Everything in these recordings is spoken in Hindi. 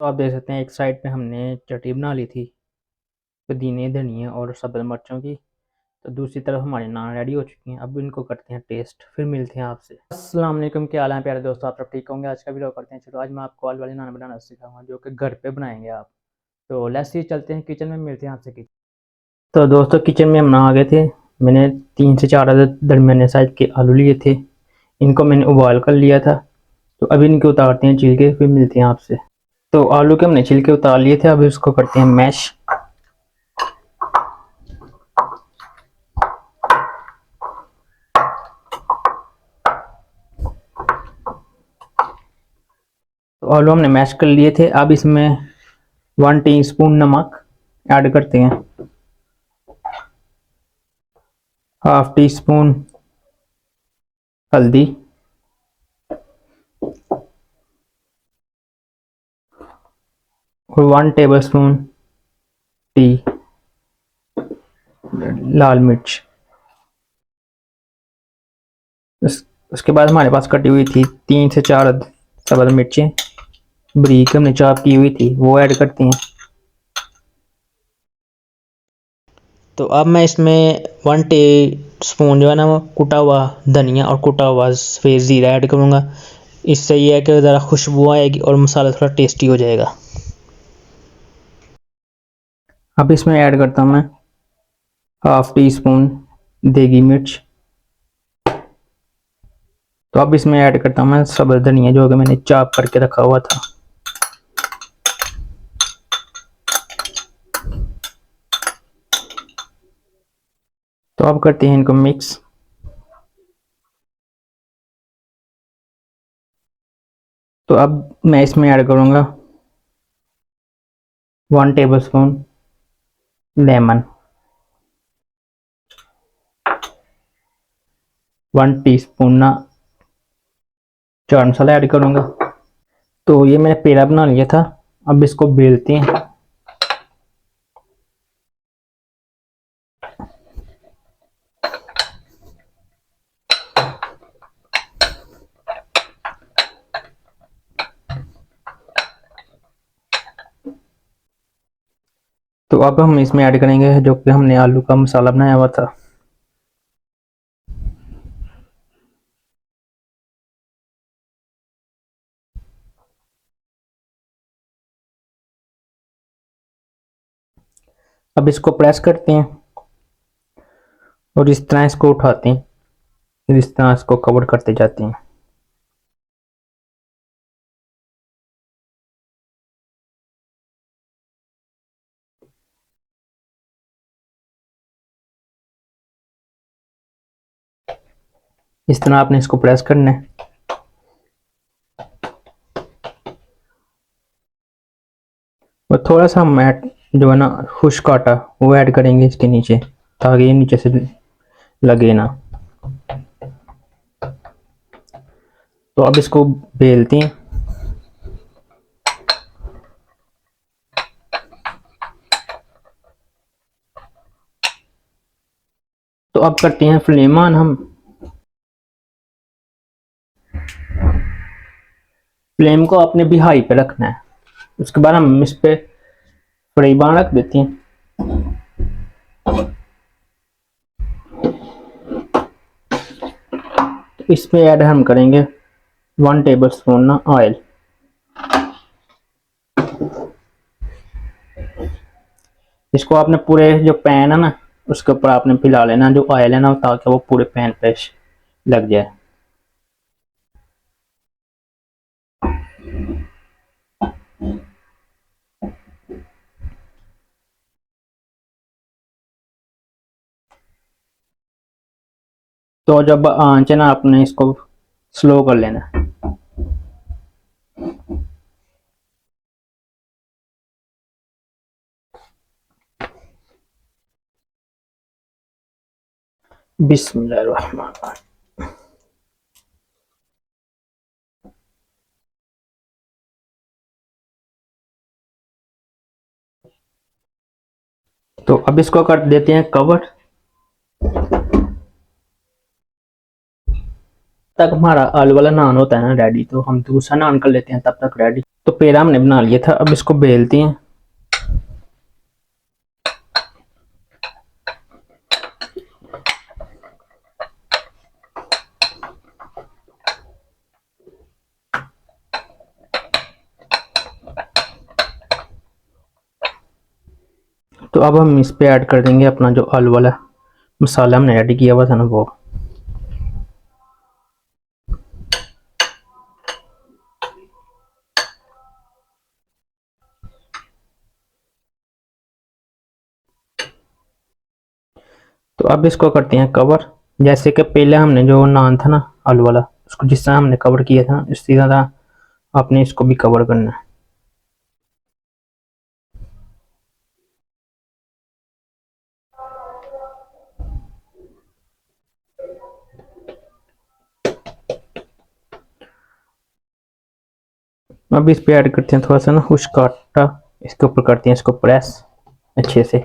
तो आप देख सकते हैं एक साइड पे हमने चटनी बना ली थी पुदीने धनिया और सब्ज़ मिर्चों की। तो दूसरी तरफ हमारी नान रेडी हो चुकी हैं। अब इनको करते हैं टेस्ट, फिर मिलते हैं आपसे। अस्सलाम वालेकुम, क्या हाल है प्यारे दोस्तों, आप सब ठीक होंगे। आज का वीडियो करते हैं। चलो आज मैं आपको आलू वाली नान बनाना सिखाऊंगा जो कि घर पे बनाएंगे आप। तो लेट्स सी चलते हैं किचन में, मिलते हैं आपसे किचन। तो दोस्तों किचन में हम ना आ गए थे। मैंने 3 से 4 अदद दरमियाने साइज के आलू लिए थे। इनको मैंने उबाल कर लिया था। तो अभी इनके उतारते हैं छिलके, फिर मिलते हैं आपसे। तो आलू के हमने छिलके उतार लिए थे, अब इसको करते हैं मैश। तो आलू हमने मैश कर लिए थे। अब इसमें 1 टीस्पून नमक ऐड करते हैं, हाफ टी स्पून हल्दी, और 1 टेबल स्पून टी लाल मिर्च। उसके बाद हमारे पास कटी हुई थी 3 से 4 सब्ज़ मिर्चें, बारीक हमने चॉप की हुई थी, वो ऐड करते हैं। तो अब मैं इसमें 1 टी स्पून जो है ना वो कुटा हुआ धनिया और कुटा हुआ सफ़ेद ज़ीरा ऐड करूँगा। इससे ये है कि ज़रा खुशबू आएगी और मसाला थोड़ा टेस्टी हो जाएगा। अब इसमें ऐड करता हूँ मैं हाफ टी स्पून देगी मिर्च। तो अब इसमें ऐड करता हूँ मैं सब्ज़ धनिया जो कि मैंने चॉप करके रखा हुआ था। तो अब करते हैं इनको मिक्स। तो अब मैं इसमें ऐड करूँगा 1 टेबल स्पून लेमन, 1 टीस्पून ना चाट मसाला ऐड करूँगा। तो ये मैंने पेड़ा बना लिया था, अब इसको बेलते हैं। तो अब हम इसमें ऐड करेंगे जो कि हमने आलू का मसाला बनाया हुआ था। अब इसको प्रेस करते हैं और इस तरह इसको उठाते हैं, फिर इस तरह इसको कवर करते जाते हैं। इस तरह आपने इसको प्रेस करना है। और थोड़ा सा हम जो है ना खुश्क आटा वो ऐड करेंगे इसके नीचे, ताकि ये नीचे से लगे ना। तो अब इसको बेलते हैं। तो अब करते हैं फ्लेम ऑन। हम फ्लेम को अपने भी हाई पे रखना है। उसके बाद हम इस पे फ्राई पैन रख देते हैं। इसमें ऐड हम करेंगे 1 टेबल स्पून ना ऑयल। इसको आपने पूरे जो पैन है ना उसके ऊपर आपने फैला लेना जो ऑयल है ना, ताकि वो पूरे पैन पे लग जाए। तो जब आंच है ना आपने इसको स्लो कर लेना। बिस्मिल्लाहिर्रहमानिर्रहीम। तो अब इसको कर देते हैं कवर। तक हमारा आलू वाला नान होता है ना रेडी, तो हम दूसरा नान कर लेते हैं तब तक रेडी। तो पेड़ा हमने बना लिया था, अब इसको बेलते हैं। तो अब हम इस पे ऐड कर देंगे अपना जो आलू वाला मसाला हमने रेडी किया हुआ था ना वो। तो अब इसको करते हैं कवर। जैसे कि पहले हमने जो नान था ना आलू वाला, उसको जिस तरह हमने कवर किया था इसी तरह आपने इसको भी कवर करना है। अब इस पे ऐड करते हैं थोड़ा सा ना खुश्क आटा, इसके ऊपर करते हैं इसको प्रेस अच्छे से।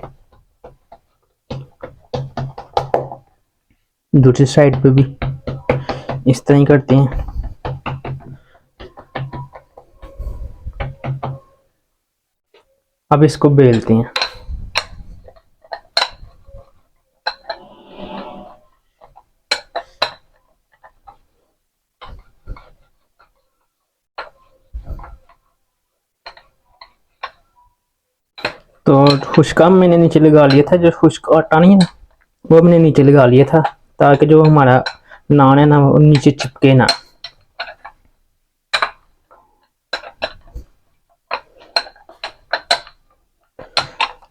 दूसरी साइड पे भी इस तरह ही करते हैं। अब इसको बेलते हैं। तो खुश्का मैंने नीचे लगा लिया था, जो खुश्क आटा नहीं है ना वो मैंने नीचे लगा लिया था, ताकि जो हमारा नान है ना वो नीचे चिपके ना।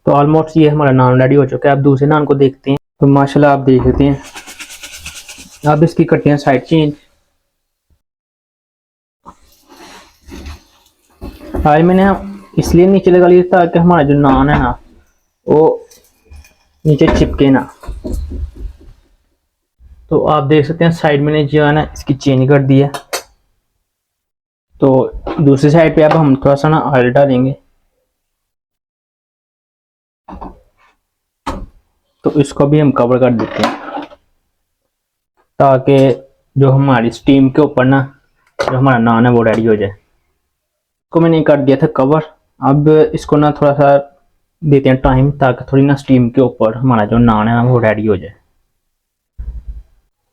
तो ऑलमोस्ट ये हमारा नान रेडी हो चुका है। अब दूसरे नान को देखते हैं। तो माशाल्लाह आप देख लेते हैं। अब इसकी करते हैं साइड चेंज। आज मैंने इसलिए नीचे लगा लिया ताकि हमारा जो नान है ना वो नीचे चिपके ना। तो आप देख सकते हैं साइड मैंने जो है ना इसकी चेंज कर दी है। तो दूसरी साइड पे अब हम थोड़ा सा ना ऑयल डालेंगे। तो इसको भी हम कवर कर देते हैं ताकि जो हमारी स्टीम के ऊपर ना जो हमारा नान है वो रेडी हो जाए। इसको मैंने कर दिया था कवर। अब इसको ना थोड़ा सा देते हैं टाइम, ताकि थोड़ी ना स्टीम के ऊपर हमारा जो नान है ना वो रेडी हो जाए।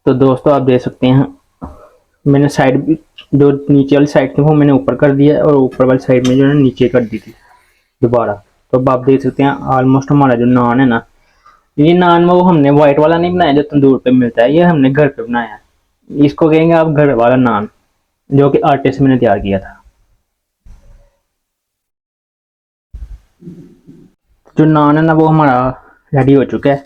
तो दोस्तों आप देख सकते हैं मैंने साइड जो नीचे वाली साइड थी वो मैंने ऊपर कर दिया और ऊपर वाली साइड में जो है नीचे कर दी थी दोबारा। तो अब आप देख सकते हैं ऑलमोस्ट हमारा जो नान है ना, ये नान वो हमने व्हाइट वाला नहीं बनाया जो तंदूर पे मिलता है, ये हमने घर पे बनाया है। इसको कहेंगे आप घर वाला नान, जो कि आटे से मैंने तैयार किया था। जो नान है ना वो हमारा रेडी हो चुका है।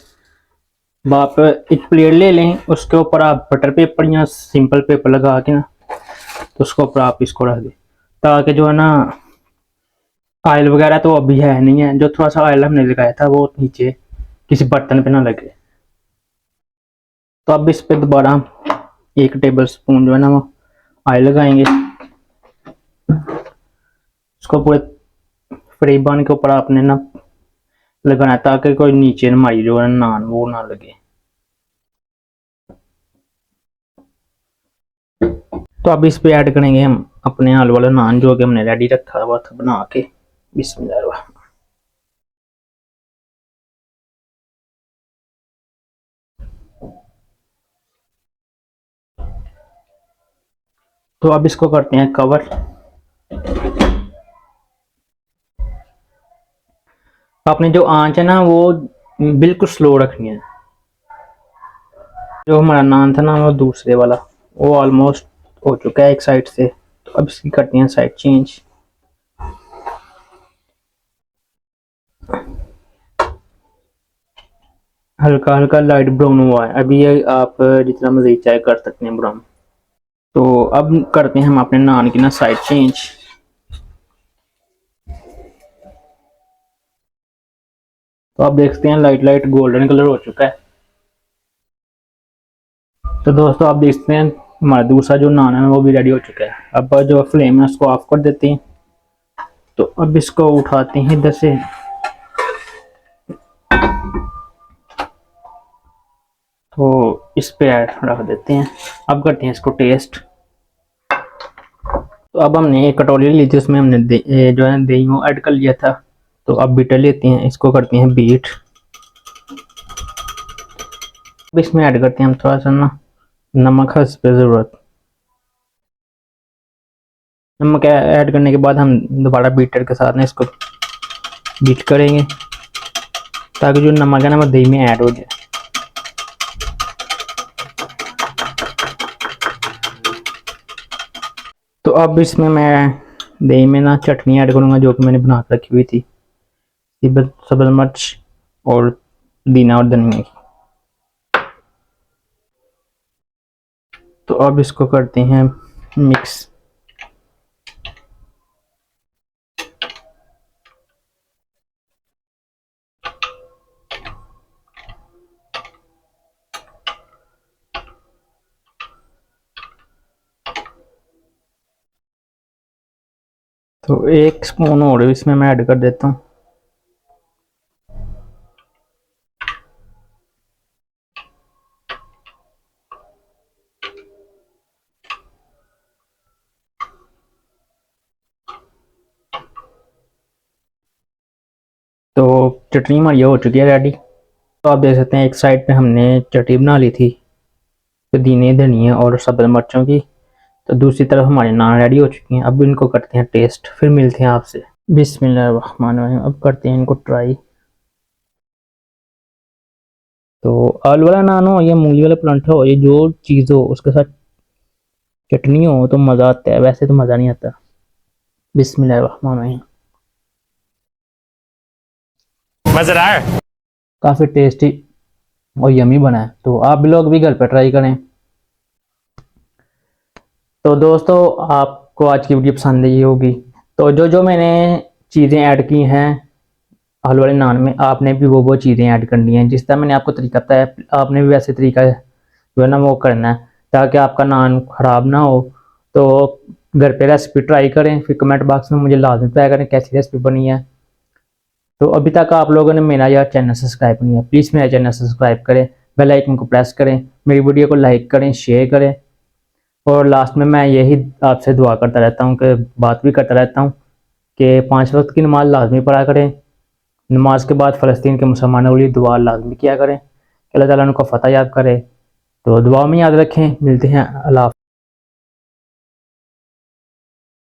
अब आप एक प्लेट ले लें, उसके ऊपर आप बटर पेपर या सिंपल पेपर लगा के ना तो उसके ऊपर आप इसको रख दें, ताकि जो है ना ऑयल वगैरह तो अभी है नहीं है, जो थोड़ा सा ऑयल हमने लगाया था वो नीचे किसी बर्तन पे ना लगे। तो अब इस पे दोबारा हम 1 टेबल स्पून जो है ना वो ऑयल लगाएंगे। इसको पूरे फ्राई पैन के ऊपर आपने ना लगाना है ताकि कोई नीचे हमारी जो है नान वो ना लगे। तो अब इस पे ऐड करेंगे हम अपने आलू वाला नान जो कि हमने रेडी रखा हुआ था बना के। बिस्मिल्लाह। तो अब इसको करते हैं कवर। आपने जो आंच है ना वो बिल्कुल स्लो रखनी है। जो हमारा नान था ना वो दूसरे वाला वो ऑलमोस्ट हो चुका है एक साइड से। तो अब इसकी करते हैं साइड चेंज। हल्का हल्का लाइट ब्राउन हुआ है अभी, ये आप जितना मजीद चाहे कर सकते हैं ब्राउन। तो अब करते हैं हम अपने नान की ना साइड चेंज। तो आप देखते हैं लाइट लाइट गोल्डन कलर हो चुका है। तो दोस्तों आप देखते हैं हमारा दूसरा जो नान है वो भी रेडी हो चुका है। अब जो फ्लेम है उसको ऑफ कर देते हैं। तो अब इसको उठाते हैं इधर से। तो इस पे ऐड रख देते हैं। अब करते हैं इसको टेस्ट। तो अब हमने एक कटोरी ली थी, उसमें हमने जो है दही को ऐड कर लिया था। तो अब बीटर लेते हैं, इसको करते हैं बीट। अब इसमें ऐड करते हैं हम थोड़ा सा ना नमक है, इस पर ज़रूरत। नमक ऐड करने के बाद हम दोबारा बीटर के साथ ना इसको बीट करेंगे, ताकि जो नमक है ना वो दही में ऐड हो जाए। तो अब इसमें मैं दही में ना चटनी ऐड करूँगा, जो कि मैंने बना कर रखी हुई थी, सब्ज़ मिर्च और पुदीना और धनिया की। तो अब इसको करते हैं मिक्स। तो 1 स्पून और इसमें मैं ऐड कर देता हूँ। तो चटनी हमारी हो चुकी है रेडी। तो आप देख सकते हैं एक साइड पे हमने चटनी बना ली थी पुदीने धनिया और सब्ज़ मिर्चों की। तो दूसरी तरफ हमारे नान रेडी हो चुकी हैं। अब इनको करते हैं टेस्ट, फिर मिलते हैं आपसे। बिस्मिल्लाहिर्रहमानिर्रहीम। अब करते हैं इनको ट्राई। तो आलू वाला नान हो या मूली वाला परांठा हो, ये जो चीज़ हो उसके साथ चटनी हो तो मज़ा आता है, वैसे तो मज़ा नहीं आता। बिस्मिल्लाहिर्रहमानिर्रहीम। मज़ा आ रहा है, काफ़ी टेस्टी और यमी बना है। तो आप लोग भी घर पर ट्राई करें। तो दोस्तों, आपको आज की वीडियो पसंद आई होगी। तो जो जो मैंने चीज़ें ऐड की हैं आलू वाले नान में, आपने भी वो चीज़ें ऐड करनी हैं। जिस तरह मैंने आपको तरीका बताया, आपने भी वैसे तरीका जो है ना वो करना है, ताकि आपका नान ख़राब ना हो। तो घर पे रेसिपी ट्राई करें, फिर कमेंट बॉक्स में मुझे लाजमी बताया करें कैसी रेसिपी बनी है। तो अभी तक आप लोगों ने मेरा यह चैनल सब्सक्राइब नहीं है, प्लीज़ मेरा चैनल सब्सक्राइब करें, बेल आइकन को प्रेस करें, मेरी वीडियो को लाइक करें, शेयर करें। और लास्ट में मैं यही आपसे दुआ करता रहता हूँ, कि बात भी करता रहता हूँ कि 5 वक्त की नमाज़ लाजमी पढ़ा करें। नमाज के बाद फ़लस्तीन के मुसलमानों के लिए दुआ लाजमी किया करें कि अल्लाह ताला उनको फ़तह याब करे। तो दुआ में याद रखें। मिलते हैं। अल्लाह।